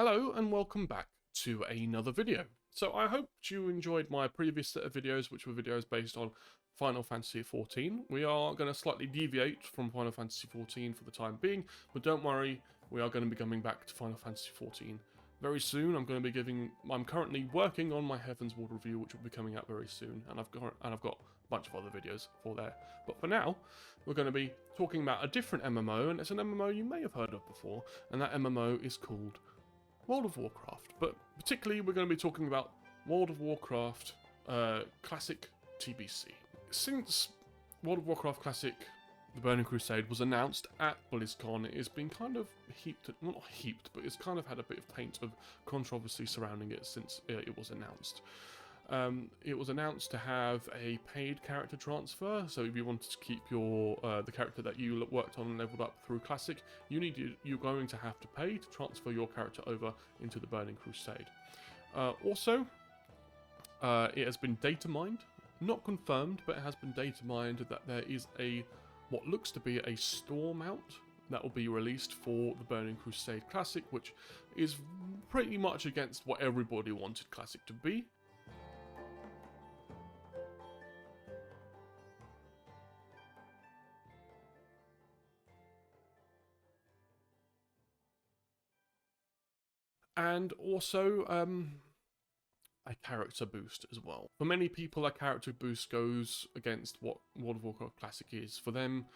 Hello and welcome back to another video. So I hope you enjoyed my previous set of videos, which were videos based on Final Fantasy XIV. We are going to slightly deviate from Final Fantasy XIV for the time being, but don't worry, we are going to be coming back to Final Fantasy XIV very soon. I'm currently working on my Heaven's Ward review, which will be coming out very soon, and I've got a bunch of other videos for there. But for now, we're going to be talking about a different MMO, and it's an MMO you may have heard of before, and that MMO is called World of Warcraft, but particularly we're going to be talking about World of Warcraft Classic TBC. Since World of Warcraft Classic The Burning Crusade was announced at BlizzCon, it has been kind of well, not heaped, but it's kind of had a bit of taint of controversy surrounding it since it was announced. It was announced to have a paid character transfer, so if you wanted to keep your the character that you worked on and leveled up through Classic, you're going to have to pay to transfer your character over into the Burning Crusade. Also, it has been data mined, not confirmed, but it has been data mined that there is what looks to be a store mount that will be released for the Burning Crusade Classic, which is pretty much against what everybody wanted Classic to be. And also a character boost as well. For many people, a character boost goes against what World of Warcraft Classic is. For them,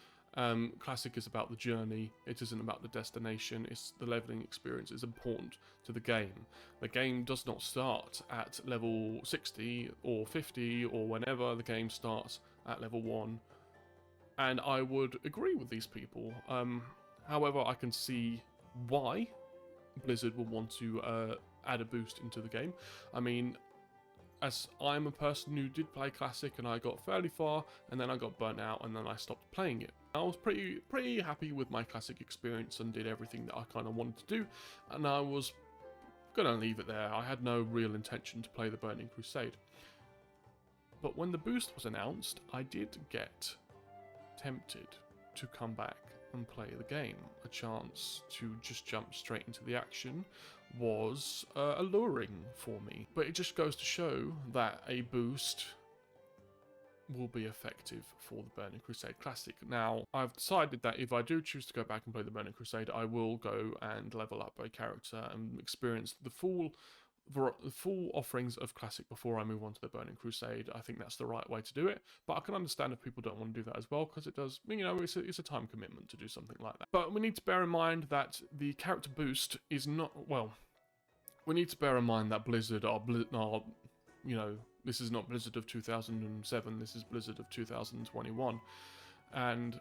Classic is about the journey, it isn't about the destination, it's the leveling experience is important to the game. The game does not start at level 60 or 50 or whenever, the game starts at level 1. And I would agree with these people. However, I can see why Blizzard will want to add a boost into the game. I mean, as I'm a person who did play Classic and I got fairly far and then I got burnt out and then I stopped playing it. I was pretty happy with my Classic experience and did everything that I kind of wanted to do, and I was going to leave it there. I had no real intention to play the Burning Crusade. But when the boost was announced, I did get tempted to come back and play the game. A chance to just jump straight into the action was alluring for me. But it just goes to show that a boost will be effective for the Burning Crusade Classic. Now, I've decided that if I do choose to go back and play the Burning Crusade, I will go and level up a character and experience the full offerings of Classic before I move on to the Burning Crusade. I think that's the right way to do it, but I can understand if people don't want to do that as well, because it does, you know, it's a time commitment to do something like that. But we need to bear in mind that the character boost is not, well, we need to bear in mind that Blizzard are you know, this is not Blizzard of 2007, this is Blizzard of 2021, and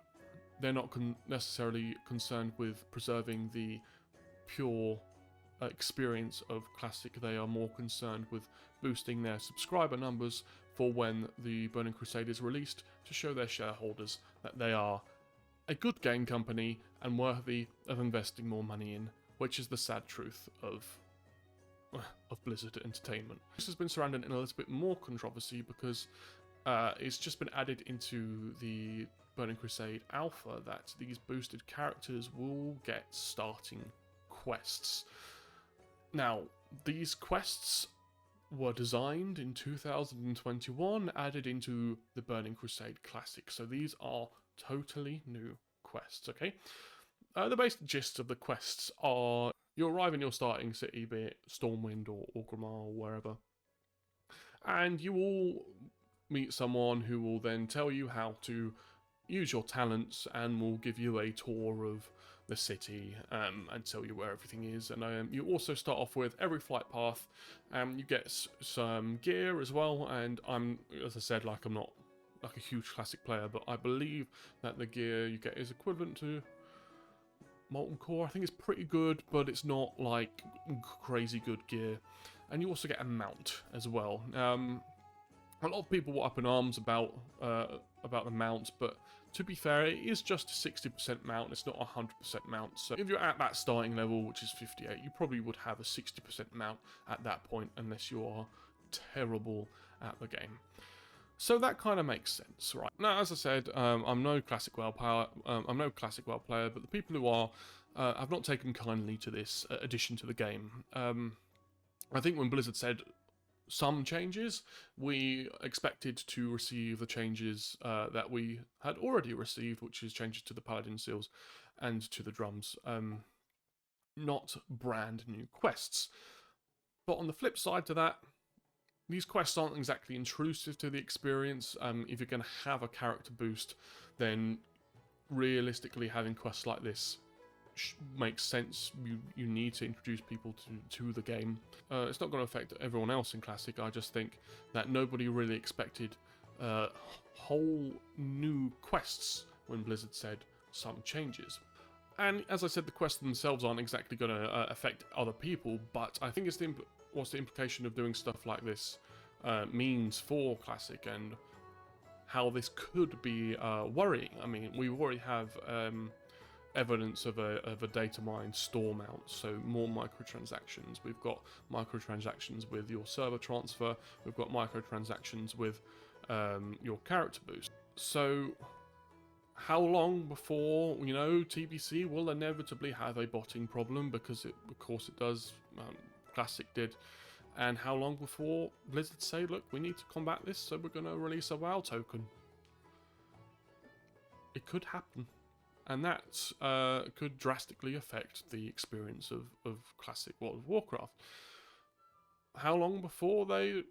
they're not necessarily concerned with preserving the pure experience of Classic. They are more concerned with boosting their subscriber numbers for when the Burning Crusade is released, to show their shareholders that they are a good game company and worthy of investing more money in, which is the sad truth of Blizzard Entertainment. This has been surrounded in a little bit more controversy because it's just been added into the Burning Crusade Alpha that these boosted characters will get starting quests. Now, these quests were designed in 2021, added into the Burning Crusade Classic, so these are totally new quests, okay? The basic gist of the quests are: you arrive in your starting city, be it Stormwind or Orgrimmar or wherever, and you will meet someone who will then tell you how to use your talents and will give you a tour of the city and tell you where everything is. And you also start off with every flight path, you get some gear as well, and as I said, like, I'm not like a huge Classic player, but I believe that the gear you get is equivalent to Molten Core. I think it's pretty good, but it's not like crazy good gear. And you also get a mount as well. A lot of people were up in arms about the mount, but to be fair, it is just a 60% mount, it's not a 100% mount. So if you're at that starting level, which is 58, you probably would have a 60% mount at that point, unless you are terrible at the game. So that kind of makes sense, right? Now, as I said, I'm no Classic WoW player, but the people who are have not taken kindly to this addition to the game. I think when Blizzard said some changes, we expected to receive the changes that we had already received, which is changes to the Paladin seals and to the drums, not brand new quests. But on the flip side to that, these quests aren't exactly intrusive to the experience. If you're going to have a character boost, then realistically having quests like this makes sense. You need to introduce people to the game. It's not going to affect everyone else in Classic. I just think that nobody really expected whole new quests when Blizzard said some changes. And as I said, the quests themselves aren't exactly going to affect other people, but I think it's what's the implication of doing stuff like this means for Classic, and how this could be worrying. I mean, we already have evidence of a data mine store mount, so more microtransactions. We've got microtransactions with your server transfer, we've got microtransactions with your character boost. So how long before, you know, TBC will inevitably have a botting problem, because of course it does, Classic did. And how long before Blizzard say, look, we need to combat this, so we're going to release a WoW token? It could happen. And that could drastically affect the experience of Classic World of Warcraft. How long before they,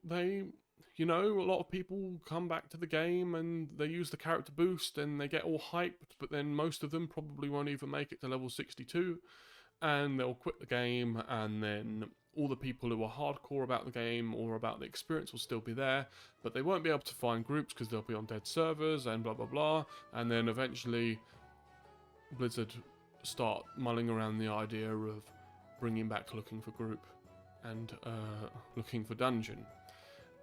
you know, a lot of people come back to the game and they use the character boost and they get all hyped, but then most of them probably won't even make it to level 62, and they'll quit the game, and then all the people who are hardcore about the game or about the experience will still be there, but they won't be able to find groups because they'll be on dead servers and blah blah blah, and then eventually Blizzard start mulling around the idea of bringing back looking for group and looking for dungeon.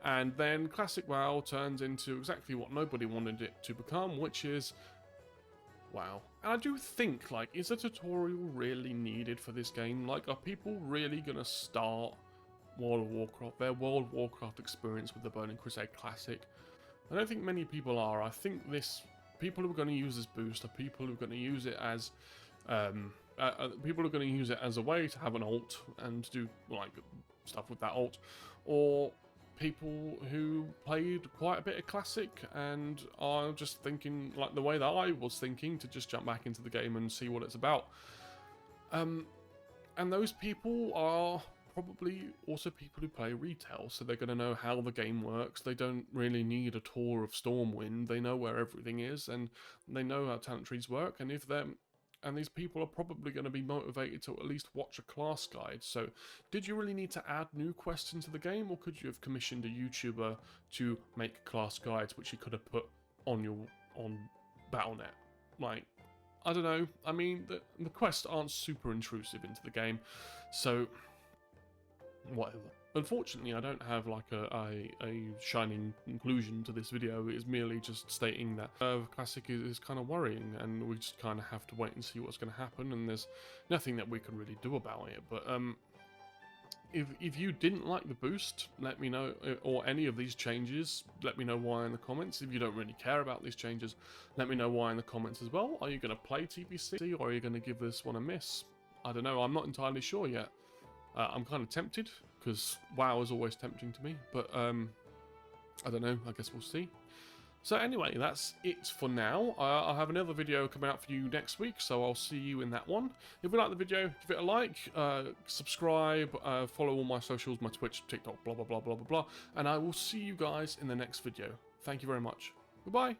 And then Classic WoW turns into exactly what nobody wanted it to become, which is WoW. And I do think, like, is a tutorial really needed for this game? Like, are people really gonna start World of Warcraft, their World of Warcraft experience with the Burning Crusade Classic? I don't think many people are. I think people who are going to use this boost are people who are going to use it as people are going to use it as a way to have an ult and do like stuff with that ult, or people who played quite a bit of Classic and are just thinking like the way that I was thinking, to just jump back into the game and see what it's about. And those people are probably also people who play retail, so they're going to know how the game works. They don't really need a tour of Stormwind. They know where everything is, and they know how talent trees work. And these people are probably going to be motivated to at least watch a class guide. So did you really need to add new quests into the game, or could you have commissioned a YouTuber to make class guides, which you could have put on Battle.net? Like, I don't know. I mean, the quests aren't super intrusive into the game, so whatever. Unfortunately, I don't have like a shining conclusion to this video. It is merely just stating that Classic is kind of worrying, and we just kind of have to wait and see what's going to happen, and there's nothing that we can really do about it. But if you didn't like the boost, let me know, or any of these changes, let me know why in the comments. If you don't really care about these changes, let me know why in the comments as well. Are you going to play TBC, or are you going to give this one a miss? I don't know. I'm not entirely sure yet. I'm kind of tempted, because WoW is always tempting to me, but I don't know, I guess we'll see. So anyway, that's it for now. I'll have another video coming out for you next week, so I'll see you in that one. If you like the video, give it a like, subscribe, follow all my socials, my Twitch, TikTok, blah blah blah blah blah blah, and I will see you guys in the next video. Thank you very much. Goodbye.